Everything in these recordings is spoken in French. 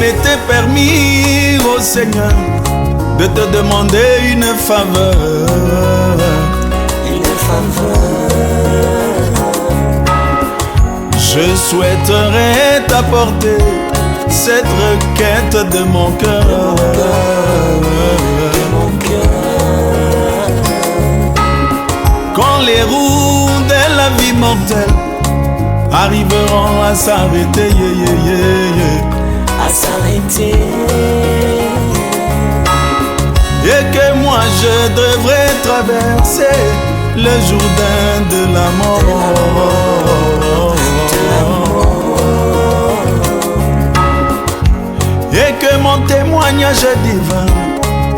m'était permis, ô Seigneur, de te demander une faveur. Une faveur. Je souhaiterais t'apporter cette requête de mon cœur. Quand les roues de la vie mortelle arriveront à s'arrêter, À s'arrêter. et que moi je devrais traverser le Jourdain de la mort. Et que mon témoignage divin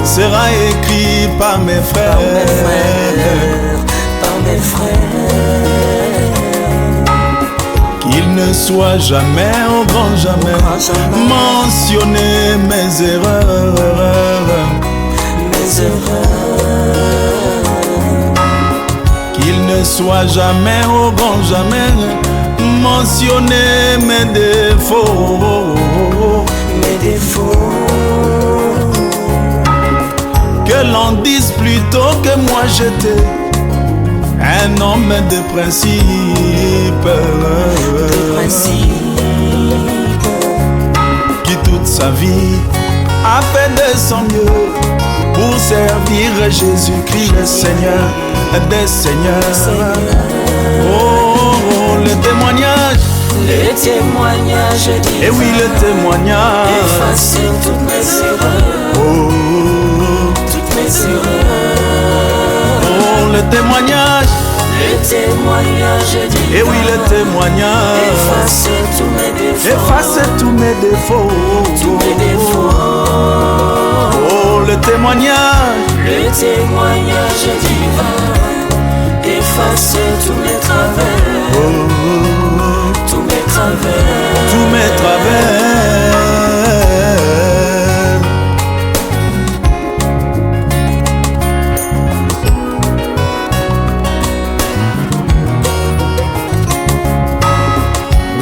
sera écrit par mes frères. Par mes frères. Qu'il ne soit jamais, au grand jamais, mentionné mes erreurs. Mes erreurs. Qu'il ne soit jamais, au grand jamais, mentionné mes défauts. Mes défauts. Que l'on dise plutôt que moi j'étais un homme de principe. De principe. Qui toute sa vie a fait de son mieux pour servir Jésus-Christ, le Seigneur des Seigneurs. Oh, le témoignage. Le témoignage divin. Et oui, le témoignage. Efface toutes mes erreurs. Oh, Toutes mes erreurs. oh, le témoignage. Le témoignage divin. Et oui, le témoignage. Efface tous mes défauts. Efface tous mes défauts. Tous mes défauts. Oh, le témoignage. Le témoignage divin. Efface tous mes travers. Oh, Tous mes travers. tous mes travers.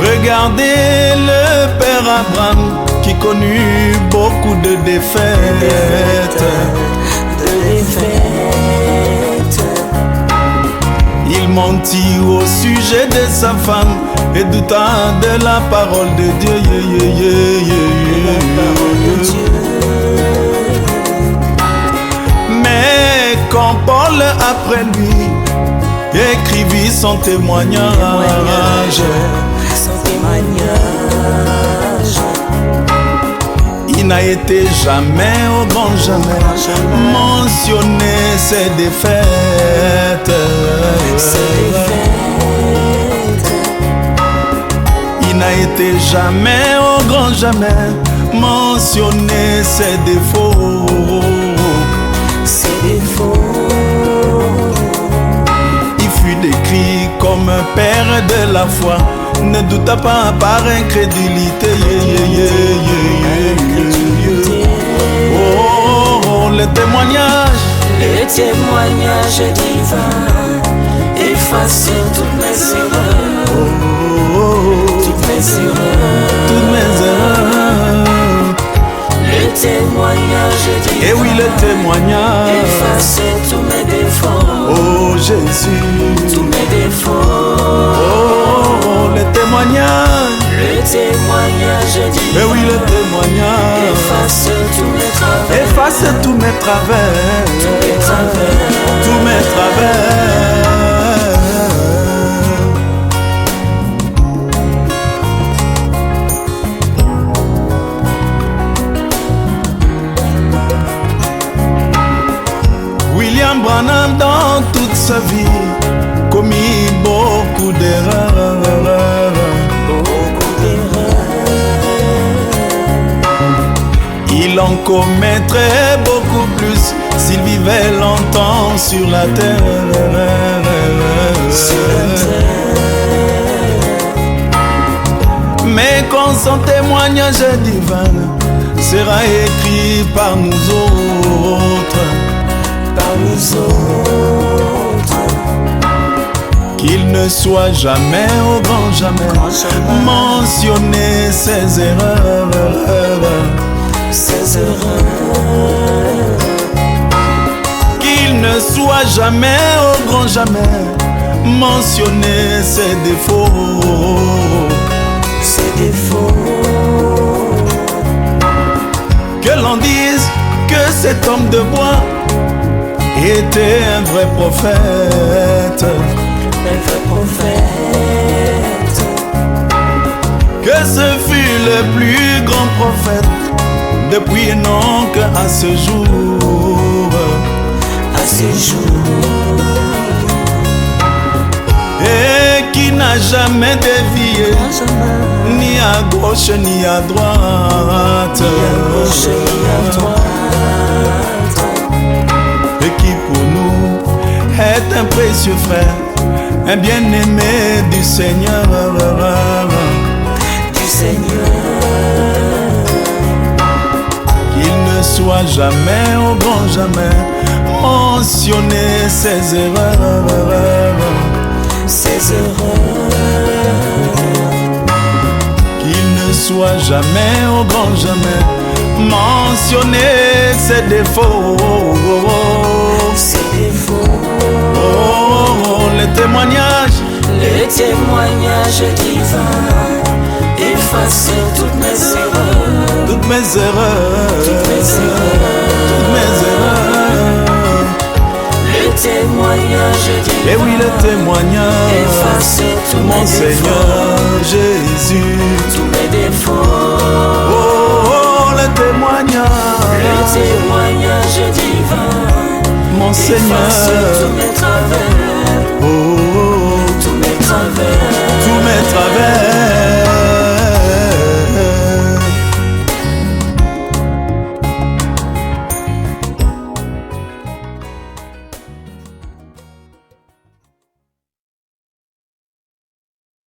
Regardez le père Abraham qui connut beaucoup de défaites. De défaites. Il mentit au sujet de sa femme et douta de la parole de Dieu. Mais quand Paul après lui écrivit son témoignage, Son témoignage. il n'a été jamais, au grand jamais, mentionné ses défaites. Ses défaites. Il n'a été jamais, au grand jamais, mentionné ses défauts. Ses défauts. Il fut décrit comme un père de la foi, ne douta pas par incrédulité. Oh, le témoignage. Le témoignage divin. Efface toutes mes erreurs. Toutes mes erreurs. Toutes mes erreurs. Le témoignage divin. Et oui, le témoignage. Efface tous mes défauts. Oh Jésus. Tous mes défauts. Oh, le témoignage. Le témoignage divin. Et oui, le témoignage. Efface tous mes travers. Efface tous mes travers. Tous mes travers. Tous mes travers. William Branham dans toute sa vie commis beaucoup d'erreurs. Beaucoup d'erreurs. Il en commettrait beaucoup plus s'il vivait longtemps sur la terre. Sur la terre. Mais quand son témoignage divin sera écrit par nous autres, Par nous autres. qu'il qu'il ne soit jamais, au grand jamais, mentionner ses erreurs. Ses erreurs. Qu'il ne soit jamais, au grand jamais, mentionner ses défauts. Ses défauts. Que l'on dise que cet homme de bois était un vrai prophète. Un vrai prophète. Que ce fut le plus grand prophète depuis Enoch à ce jour. À ce jour. Et qui n'a jamais dévié, ni à gauche ni à droite. Ni à gauche ni à droite. Et qui pour nous est un précieux frère, un bien-aimé du Seigneur. Du Seigneur. Qu'il ne soit jamais, au grand jamais, mentionner ses erreurs. Ses erreurs. Qu'il ne soit jamais, au grand jamais, mentionner ses défauts. Ses défauts. Les témoignages. Les témoignages divins effacent toutes mes erreurs. Toutes mes erreurs. Toutes mes erreurs. Toutes mes erreurs. Le témoignage divin. Et oui, le témoignage efface tous mon mes Seigneur défauts. Jésus. Tous mes défauts. Oh, le témoignage. Le témoignage divin Mon Seigneur. efface tous mes travers. Oh.